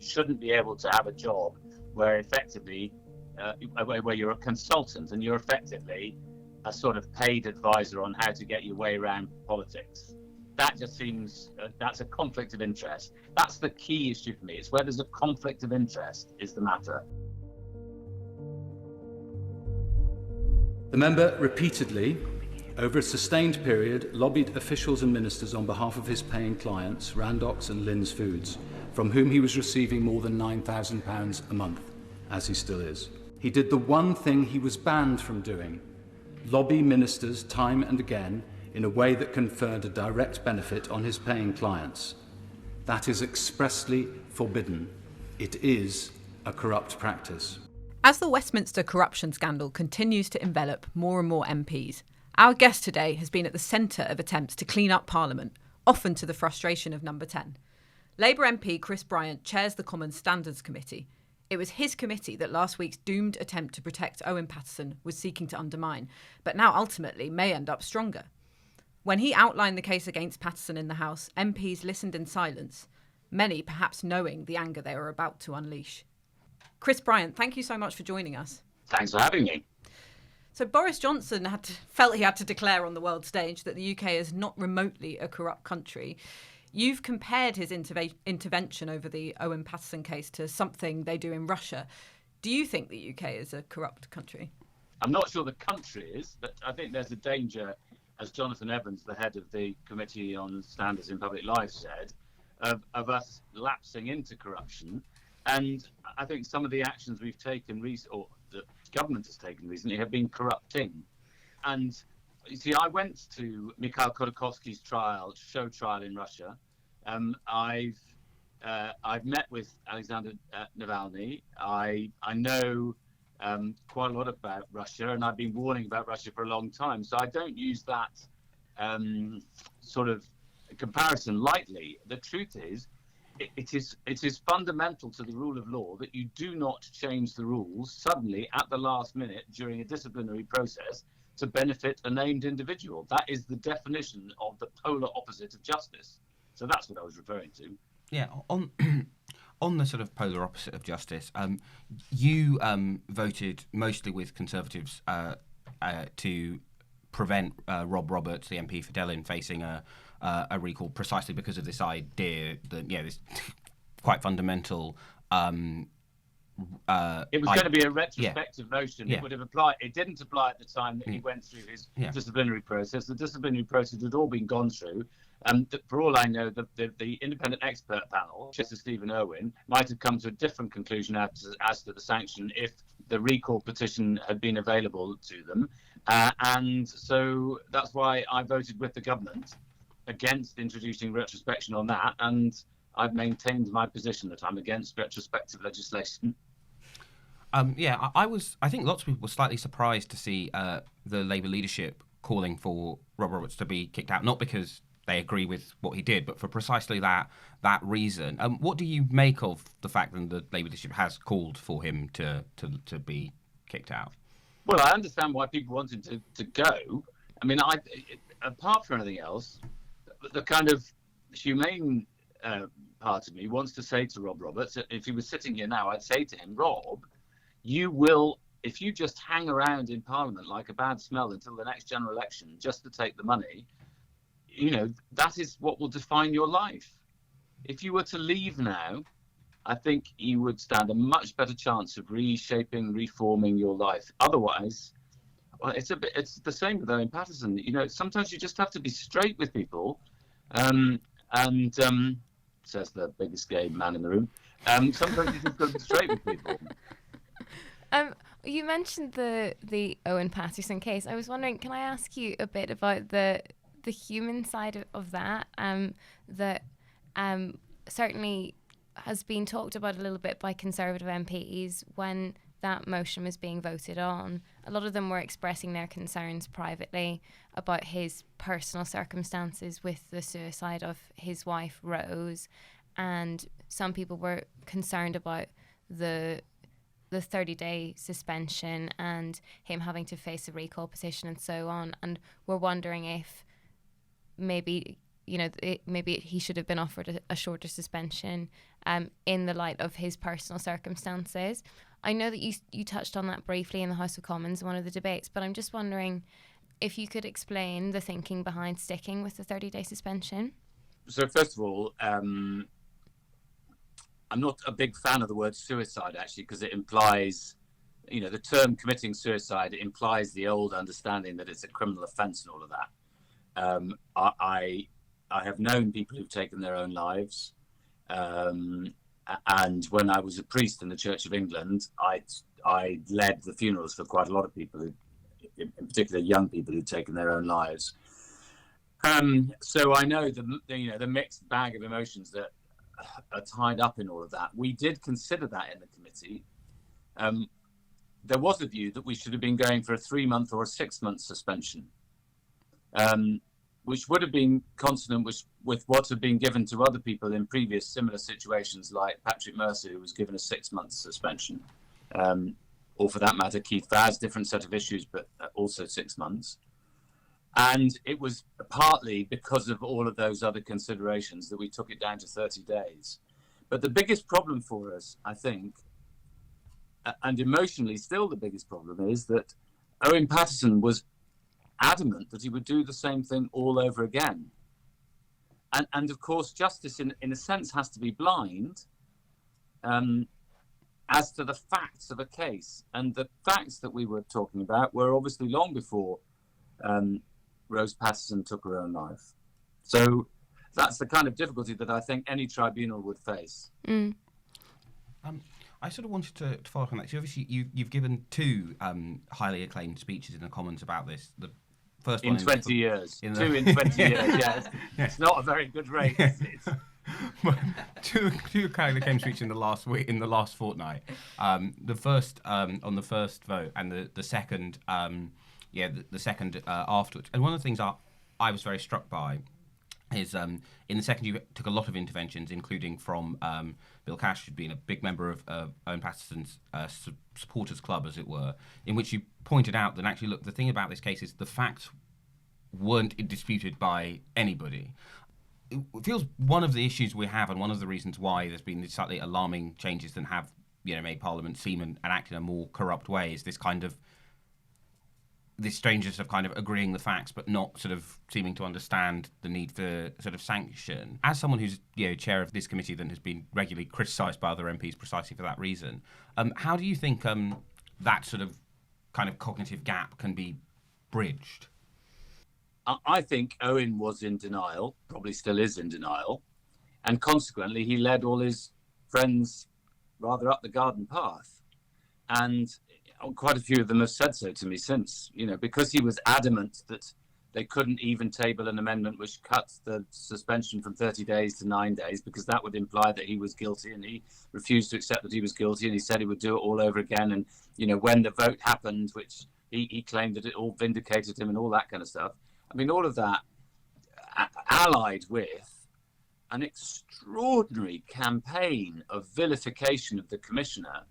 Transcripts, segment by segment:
shouldn't be able to have a job where effectively, where you're a consultant and you're effectively a sort of paid advisor on how to get your way around politics. That just seems, that's a conflict of interest. That's the key issue for me. It's where there's a conflict of interest is the matter. The member repeatedly, over a sustained period, lobbied officials and ministers on behalf of his paying clients, Randox and Lynn's Foods, from whom he was receiving more than £9,000 a month, as he still is. He did the one thing he was banned from doing: lobby ministers time and again in a way that conferred a direct benefit on his paying clients. That is expressly forbidden. It is a corrupt practice. As the Westminster corruption scandal continues to envelop more and more MPs, our guest today has been at the centre of attempts to clean up Parliament, often to the frustration of Number 10. Labour MP Chris Bryant chairs the Commons Standards Committee. It was his committee that last week's doomed attempt to protect Owen Paterson was seeking to undermine, but now ultimately may end up stronger. When he outlined the case against Paterson in the House, MPs listened in silence, many perhaps knowing the anger they were about to unleash. Chris Bryant, thank you so much for joining us. Thanks for having me. So Boris Johnson felt he had to declare on the world stage that the UK is not remotely a corrupt country. You've compared his intervention over the Owen Paterson case to something they do in Russia. Do you think the UK is a corrupt country? I'm not sure the country is, but I think there's a danger, as Jonathan Evans, the head of the Committee on Standards in Public Life, said, of us lapsing into corruption. And I think some of the actions we've taken, or the government has taken recently, have been corrupting. And you see, I went to Mikhail Khodorkovsky's show trial in Russia. I've met with Alexander Navalny. I know quite a lot about Russia, and I've been warning about Russia for a long time. So I don't use that sort of comparison lightly. The truth is, it is fundamental to the rule of law that you do not change the rules suddenly at the last minute during a disciplinary process to benefit a named individual. That is the definition of the polar opposite of justice. So that's what I was referring to. Yeah, on the sort of polar opposite of justice, you voted mostly with Conservatives to prevent Rob Roberts, the MP for Delyn, facing a recall precisely because of this idea that, this quite fundamental... it was going to be a retrospective motion. Yeah. It would have applied. It didn't apply at the time that he went through his disciplinary process. The disciplinary process had all been gone through. For all I know, the independent expert panel, Justice Stephen Irwin, might have come to a different conclusion as to the sanction if the recall petition had been available to them. And so that's why I voted with the government against introducing retrospection on that. And I've maintained my position that I'm against retrospective legislation. I think lots of people were slightly surprised to see the Labour leadership calling for Rob Roberts to be kicked out, not because they agree with what he did, but for precisely that reason. What do you make of the fact that the Labour leadership has called for him to be kicked out? Well, I understand why people want him to go. I mean, apart from anything else, the kind of humane part of me wants to say to Rob Roberts, if he was sitting here now, I'd say to him, Rob, you will, if you just hang around in Parliament like a bad smell until the next general election just to take the money, that is what will define your life. If you were to leave now, I think you would stand a much better chance of reshaping, reforming your life. Otherwise, well, it's the same with Owen Paterson. Sometimes you just have to be straight with people, says the biggest gay man in the room. Sometimes you just got to be straight with people. You mentioned the Owen Paterson case. I was wondering, can I ask you a bit about the human side of that? That certainly has been talked about a little bit by Conservative MPs when that motion was being voted on. A lot of them were expressing their concerns privately about his personal circumstances with the suicide of his wife, Rose. And some people were concerned about the 30-day suspension and him having to face a recall petition and so on. And were wondering if maybe maybe he should have been offered a shorter suspension in the light of his personal circumstances. I know that you touched on that briefly in the House of Commons in one of the debates, but I'm just wondering if you could explain the thinking behind sticking with the 30-day suspension. So first of all, I'm not a big fan of the word suicide, actually, because it implies, the term committing suicide implies the old understanding that it's a criminal offence and all of that. I have known people who've taken their own lives. And when I was a priest in the Church of England, I led the funerals for quite a lot of people, in particular young people who'd taken their own lives. So I know the mixed bag of emotions that are tied up in all of that. We did consider that in the committee. There was a view that we should have been going for a 3-month or a 6-month suspension, which would have been consonant with what had been given to other people in previous similar situations, like Patrick Mercer, who was given a 6-month suspension, or for that matter, Keith Vaz, different set of issues, but also 6 months. And it was partly because of all of those other considerations that we took it down to 30 days. But the biggest problem for us, I think, and emotionally still the biggest problem, is that Owen Paterson was adamant that he would do the same thing all over again. And of course, justice in a sense has to be blind as to the facts of a case. And the facts that we were talking about were obviously long before Rose Paterson took her own life. So that's the kind of difficulty that I think any tribunal would face. Mm. I sort of wanted to follow up on that. So obviously you've given 2 highly acclaimed speeches in the Commons about this. The first one in 20 years. 2 in 20 years, yeah. It's not a very good rate. two highly acclaimed speeches in the last week, in the last fortnight. The first on the first vote, and the second, the second afterwards. And one of the things I was very struck by is in the second you took a lot of interventions, including from Bill Cash, who'd been a big member of Owen Paterson's supporters club, as it were, in which you pointed out that actually, look, the thing about this case is the facts weren't disputed by anybody. It feels one of the issues we have, and one of the reasons why there's been these slightly alarming changes that have made Parliament seem and act in a more corrupt way, is this kind of this strangeness of kind of agreeing the facts but not sort of seeming to understand the need for sort of sanction. As someone who's chair of this committee that has been regularly criticised by other MPs precisely for that reason, how do you think that sort of kind of cognitive gap can be bridged? I think Owen was in denial, probably still is in denial, and consequently he led all his friends rather up the garden path. And quite a few of them have said so to me since, because he was adamant that they couldn't even table an amendment which cuts the suspension from 30 days to 9 days, because that would imply that he was guilty, and he refused to accept that he was guilty, and he said he would do it all over again. And, when the vote happened, which he claimed that it all vindicated him and all that kind of stuff. I mean, all of that allied with an extraordinary campaign of vilification of the commissioner,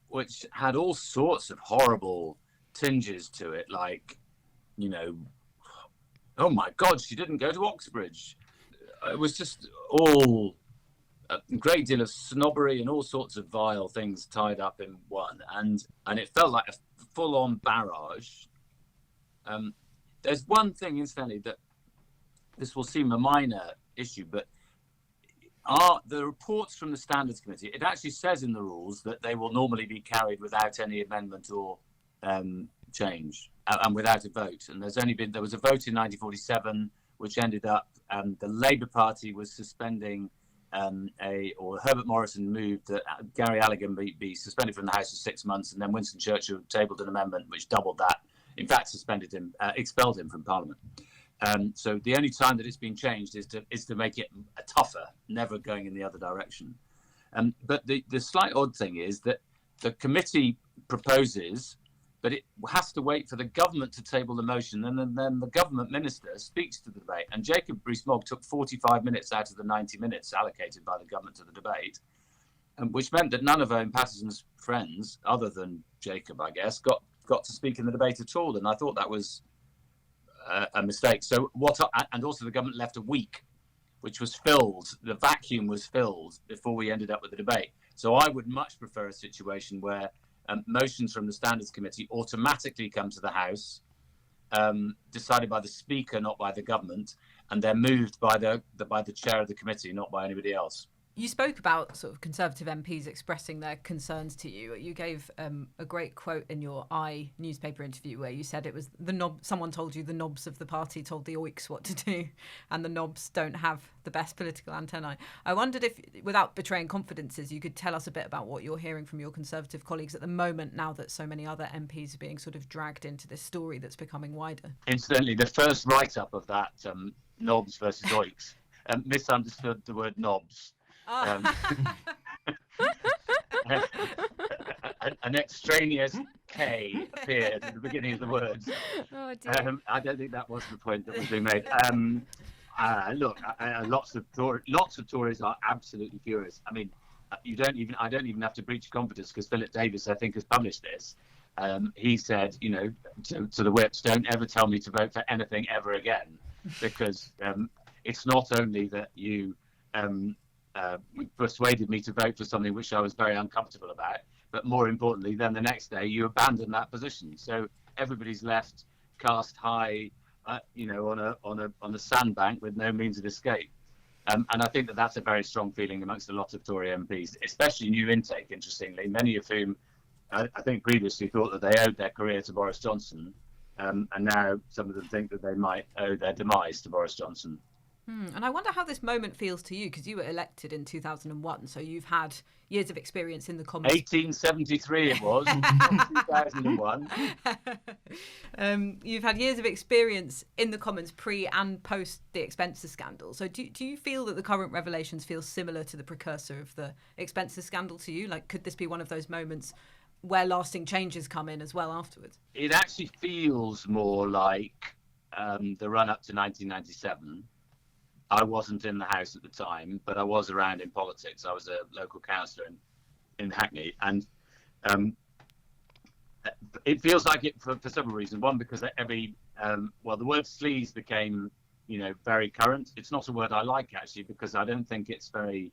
which had all sorts of horrible tinges to it, like, oh my God, she didn't go to Oxbridge. It was just all a great deal of snobbery and all sorts of vile things tied up in one. And it felt like a full-on barrage. There's one thing, incidentally, that this will seem a minor issue, but the reports from the Standards Committee, it actually says in the rules that they will normally be carried without any amendment or change and without a vote. And there was a vote in 1947 which ended up the Labour Party was suspending or Herbert Morrison moved that Gary Allegan be suspended from the House for 6 months, and then Winston Churchill tabled an amendment which doubled that. In fact, expelled him from Parliament. So the only time that it's been changed is to make it tougher, never going in the other direction. But the slight odd thing is that the committee proposes, but it has to wait for the government to table the motion, and then the government minister speaks to the debate. And Jacob Rees-Mogg took 45 minutes out of the 90 minutes allocated by the government to the debate, which meant that none of Owen Paterson's friends, other than Jacob, I guess, got to speak in the debate at all. And I thought that was a mistake. So and also the government left a week which was filled, the vacuum was filled before we ended up with the debate. So I would much prefer a situation where motions from the Standards Committee automatically come to the House, decided by the Speaker, not by the government, and they're moved by the chair of the committee, not by anybody else. You spoke about sort of Conservative MPs expressing their concerns to you. You gave a great quote in your newspaper interview where you said it was someone told you the knobs of the party told the oiks what to do, and the knobs don't have the best political antennae. I wondered if, without betraying confidences, you could tell us a bit about what you're hearing from your Conservative colleagues at the moment, now that so many other MPs are being sort of dragged into this story that's becoming wider. Incidentally, the first write-up of that, knobs versus oiks, misunderstood the word knobs. An extraneous K appeared at the beginning of the words. Oh, dear. I don't think that was the point that was being made. Look, lots of Tories are absolutely furious. I mean, I don't even have to breach confidence, because Philip Davis, I think, has published this. He said, to the whips, don't ever tell me to vote for anything ever again, because it's not only that you persuaded me to vote for something which I was very uncomfortable about, but more importantly, then the next day you abandon that position. So everybody's left cast high, on a sandbank with no means of escape. And I think that's a very strong feeling amongst a lot of Tory MPs, especially new intake, interestingly, many of whom I think previously thought that they owed their career to Boris Johnson, and now some of them think that they might owe their demise to Boris Johnson. And I wonder how this moment feels to you, because you were elected in 2001, so you've had years of experience in the Commons. 1873 it was, 2001. You've had years of experience in the Commons pre and post the expenses scandal. So do you feel that the current revelations feel similar to the precursor of the expenses scandal to you? Like, could this be one of those moments where lasting changes come in as well afterwards? It actually feels more like the run-up to 1997. I wasn't in the House at the time, but I was around in politics. I was a local councillor in Hackney, and it feels like it for several reasons. One, because the word sleaze became, very current. It's not a word I like, actually, because I don't think it's very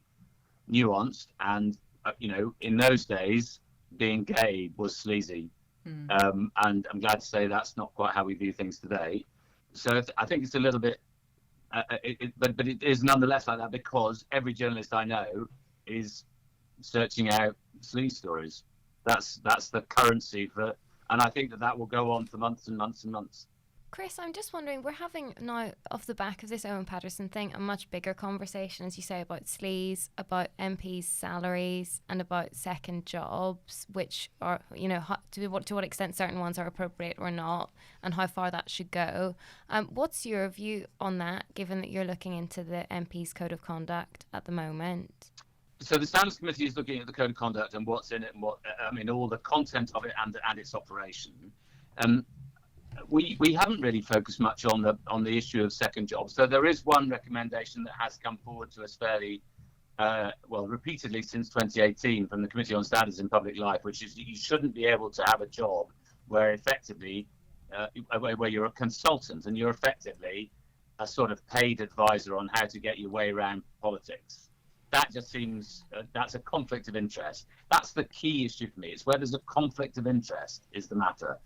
nuanced. And, in those days, being gay was sleazy. And I'm glad to say that's not quite how we view things today. So I think it's a little bit, but it is nonetheless like that, because every journalist I know is searching out sleaze stories. That's the currency and I think that will go on for months and months and months. Chris, I'm just wondering, we're having now, off the back of this Owen Paterson thing, a much bigger conversation, as you say, about sleaze, about MPs' salaries, and about second jobs, which are, to what extent certain ones are appropriate or not, and how far that should go. What's your view on that, given that you're looking into the MPs' code of conduct at the moment? So the Standards Committee is looking at the code of conduct and what's in it, and all the content of it and its operation. We haven't really focused much on the issue of second jobs. So there is one recommendation that has come forward to us fairly repeatedly since 2018 from the Committee on Standards in Public Life, which is that you shouldn't be able to have a job where effectively where you're a consultant and you're effectively a sort of paid advisor on how to get your way around politics. That just seems that's a conflict of interest. That's the key issue for me. It's where there's a conflict of interest is the matter.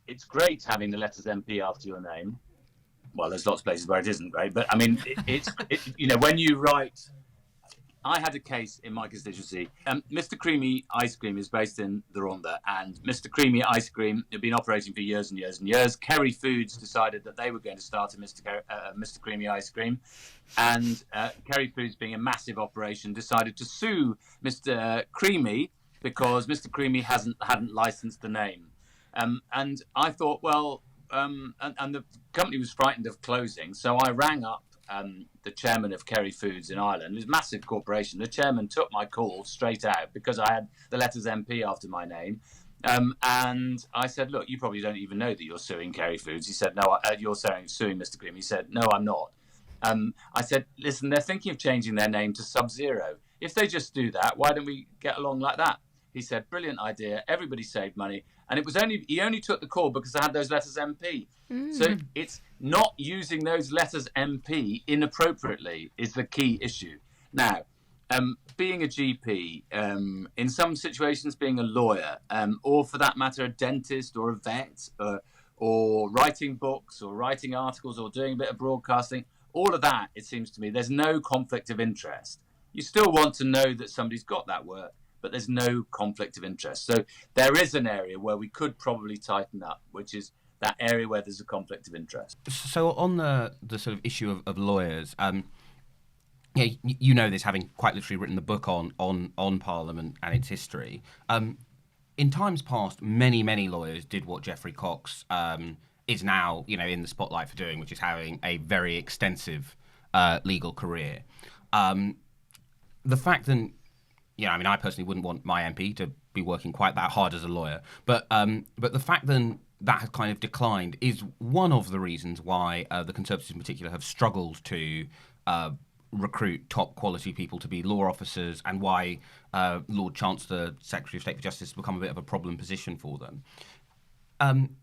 It's great having the letters MP after your name. Well, there's lots of places where it isn't great, but I mean, when you write, I had a case in my constituency. Mr. Creamy Ice Cream is based in the Rhondda, and Mr. Creamy Ice Cream had been operating for years and years and years. Kerry Foods decided that they were going to start a Mr. Creamy Ice Cream, and Kerry Foods, being a massive operation, decided to sue Mr. Creamy because Mr. Creamy hadn't licensed the name. And I thought, and the company was frightened of closing, so I rang up the chairman of Kerry Foods in Ireland. It was a massive corporation. The chairman took my call straight out because I had the letters MP after my name. And I said, look, you probably don't even know that you're suing Kerry Foods. He said, no, you're suing Mr. Grimm. He said, no, I'm not. I said, listen, they're thinking of changing their name to Sub-Zero. If they just do that, why don't we get along like that? He said, brilliant idea. Everybody saved money. And he only took the call because I had those letters MP. So it's not using those letters MP inappropriately is the key issue. Now, being a GP, in some situations being a lawyer, or for that matter, a dentist or a vet, or writing books or writing articles or doing a bit of broadcasting, all of that, it seems to me, there's no conflict of interest. You still want to know that somebody's got that work, but there's no conflict of interest. So there is an area where we could probably tighten up, which is that area where there's a conflict of interest. So on the sort of issue of lawyers, yeah, you know this, having quite literally written the book on Parliament and its history. In times past, many lawyers did what Geoffrey Cox is now, in the spotlight for doing, which is having a very extensive legal career. The fact that, I personally wouldn't want my MP to be working quite that hard as a lawyer, but the fact that has kind of declined is one of the reasons why the Conservatives in particular have struggled to recruit top quality people to be law officers, and why Lord Chancellor, Secretary of State for Justice, has become a bit of a problem position for them.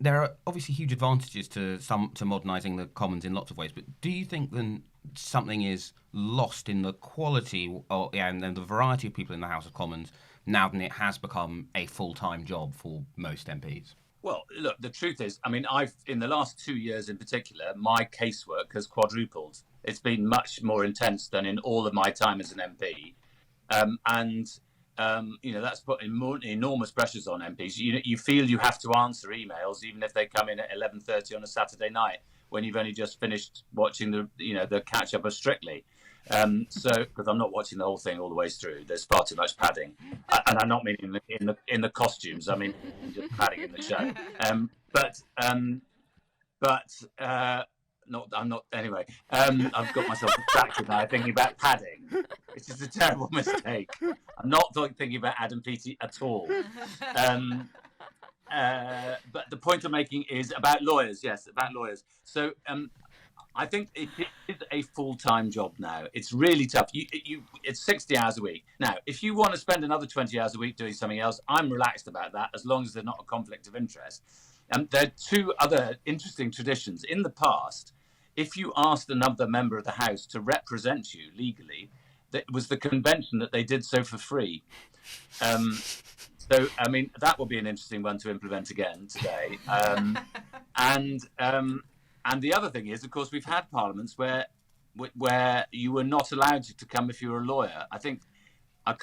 There are obviously huge advantages to modernising the Commons in lots of ways, but do you think then something is lost in the quality and the variety of people in the House of Commons now that it has become a full-time job for most MPs? Well, look, the truth is, I've in the last 2 years in particular, my casework has quadrupled. It's been much more intense than in all of my time as an MP. That's put enormous pressures on MPs. You feel you have to answer emails, even if they come in at 11:30 on a Saturday night, when you've only just finished watching the catch-up of Strictly. Because I'm not watching the whole thing all the way through. There's far too much padding, and I'm not meaning in the costumes. I mean just padding in the show. I'm not. Anyway, I've got myself distracted now thinking about padding, which is a terrible mistake. I'm not thinking about Adam Peaty at all. But the point I'm making is about lawyers. Yes, about lawyers. So I think it is a full-time job now. It's really tough. It's 60 hours a week. Now, if you want to spend another 20 hours a week doing something else, I'm relaxed about that, as long as there's not a conflict of interest. There are two other interesting traditions. In the past, if you asked another member of the House to represent you legally, that was the convention that they did so for free. That will be an interesting one to implement again today. And the other thing is, of course, we've had parliaments where you were not allowed to come if you were a lawyer. I can't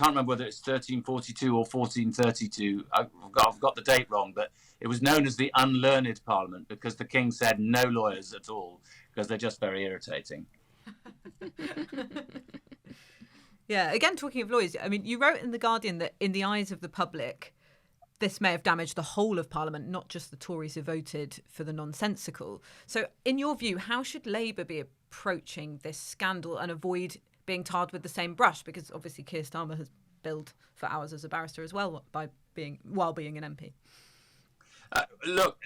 remember whether it's 1342 or 1432. I've got the date wrong, but it was known as the unlearned parliament because the king said no lawyers at all, because they're just very irritating. Yeah, again, talking of lawyers, you wrote in The Guardian that in the eyes of the public, this may have damaged the whole of Parliament, not just the Tories who voted for the nonsensical. So in your view, how should Labour be approaching this scandal and avoid being tarred with the same brush? Because obviously Keir Starmer has billed for hours as a barrister as well while being an MP. Look,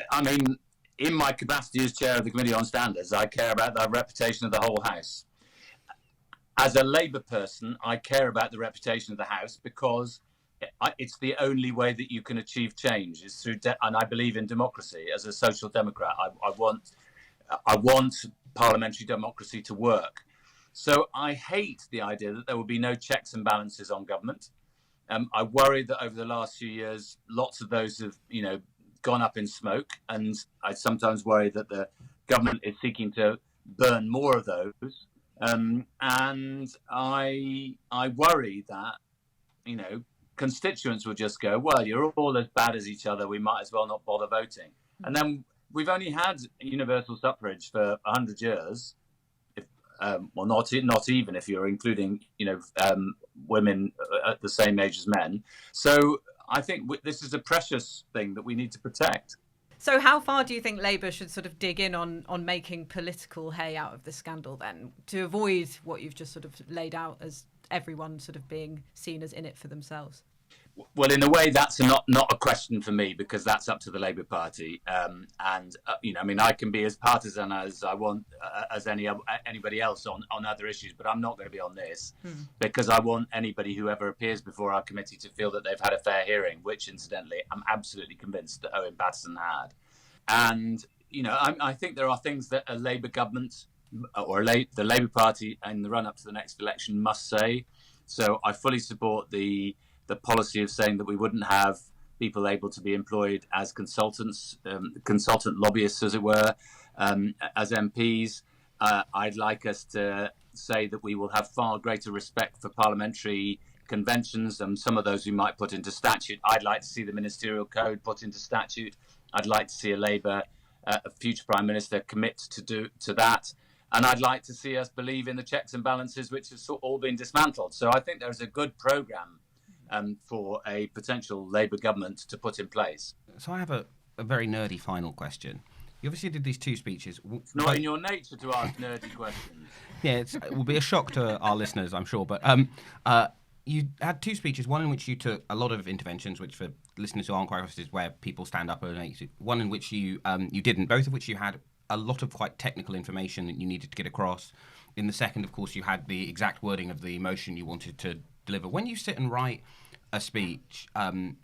in my capacity as chair of the Committee on Standards, I care about the reputation of the whole House. As a Labour person, I care about the reputation of the House because it's the only way that you can achieve change is through, and I believe in democracy. As a social democrat, I want parliamentary democracy to work. So I hate the idea that there will be no checks and balances on government. I worry that over the last few years, lots of those have, gone up in smoke, and I sometimes worry that the government is seeking to burn more of those. And I worry that, constituents will just go, well, you're all as bad as each other, we might as well not bother voting. And then we've only had universal suffrage for 100 years, not even if you're including, women at the same age as men. So I think this is a precious thing that we need to protect. So how far do you think Labour should sort of dig in on making political hay out of the scandal then, to avoid what you've just sort of laid out as everyone sort of being seen as in it for themselves? Well, in a way, that's not a question for me, because that's up to the Labour Party. I can be as partisan as I want as anybody else on other issues, but I'm not going to be on this because I want anybody who ever appears before our committee to feel that they've had a fair hearing, which, incidentally, I'm absolutely convinced that Owen Paterson had. And I think there are things that a Labour government or the Labour Party in the run-up to the next election must say. So I fully support the policy of saying that we wouldn't have people able to be employed as consultants, consultant lobbyists, as it were, as MPs. I'd like us to say that we will have far greater respect for parliamentary conventions, and some of those we might put into statute. I'd like to see the ministerial code put into statute. I'd like to see a future Prime Minister commit to that. And I'd like to see us believe in the checks and balances, which have all been dismantled. So I think there's a good programme for a potential Labour government to put in place. So I have a very nerdy final question. You obviously did these two speeches. It's not in your nature to ask nerdy questions. Yeah, it will be a shock to our listeners, I'm sure. But you had two speeches, one in which you took a lot of interventions, which for listeners who aren't quite across is where people stand up and one in which you didn't, both of which you had a lot of quite technical information that you needed to get across. In the second, of course, you had the exact wording of the motion you wanted to deliver. When you sit and write a speech and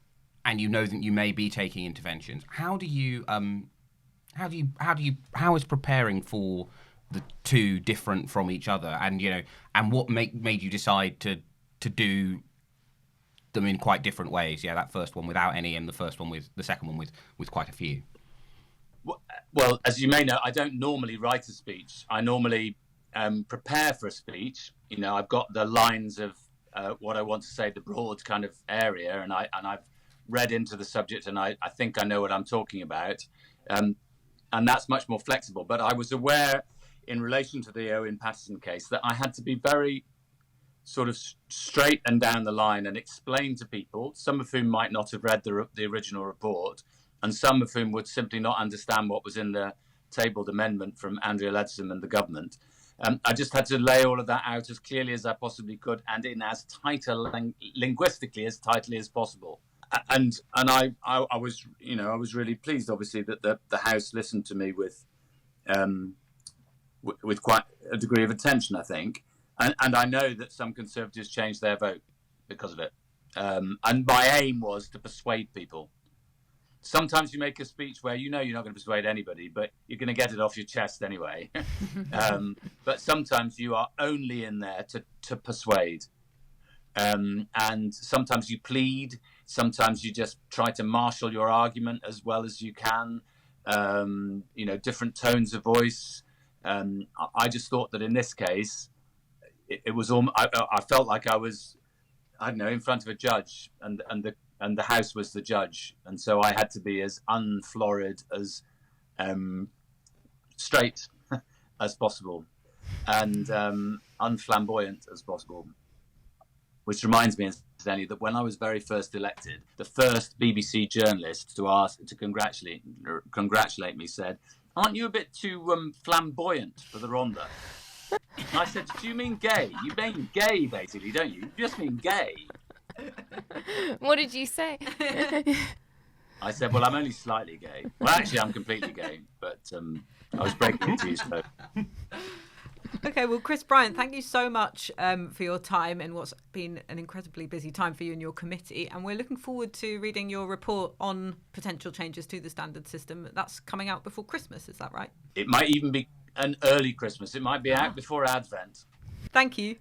you know that you may be taking interventions, how is preparing for the two different from each other, and what made you decide to do them in quite different ways? Yeah, that first one without any, and the second one with quite a few. Well, as you may know, I don't normally write a speech. I normally prepare for a speech. I've got the lines of what I want to say, the broad kind of area, and I've read into the subject, and I think I know what I'm talking about, and that's much more flexible. But I was aware, in relation to the Owen Paterson case, that I had to be very sort of straight and down the line and explain to people, some of whom might not have read the original report, and some of whom would simply not understand what was in the tabled amendment from Andrea Leadsom and the government. I just had to lay all of that out as clearly as I possibly could, and in as linguistically as tightly as possible. And I was really pleased, obviously, that the House listened to me with quite a degree of attention, I think. And I know that some Conservatives changed their vote because of it. And my aim was to persuade people. Sometimes you make a speech where you're not going to persuade anybody, but you're going to get it off your chest anyway. But sometimes you are only in there to persuade. And sometimes you plead. Sometimes you just try to marshal your argument as well as you can. Different tones of voice. I just thought that in this case, it was I felt like I was, in front of a judge, and the House was the judge, and so I had to be as unflorid, as straight as possible, and unflamboyant as possible. Which reminds me, incidentally, that when I was very first elected, the first BBC journalist to congratulate me said, "Aren't you a bit too flamboyant for the Ronda?" And I said, "Do you mean gay? You mean gay, basically, don't you? You just mean gay." What did you say? I said, "Well, I'm only slightly gay." Well, actually, I'm completely gay, but I was breaking it to you, so. Okay, well, Chris Bryant, thank you so much for your time in what's been an incredibly busy time for you and your committee. And we're looking forward to reading your report on potential changes to the standard system. That's coming out before Christmas, is that right? It might even be an early Christmas. It might be out before Advent. Thank you.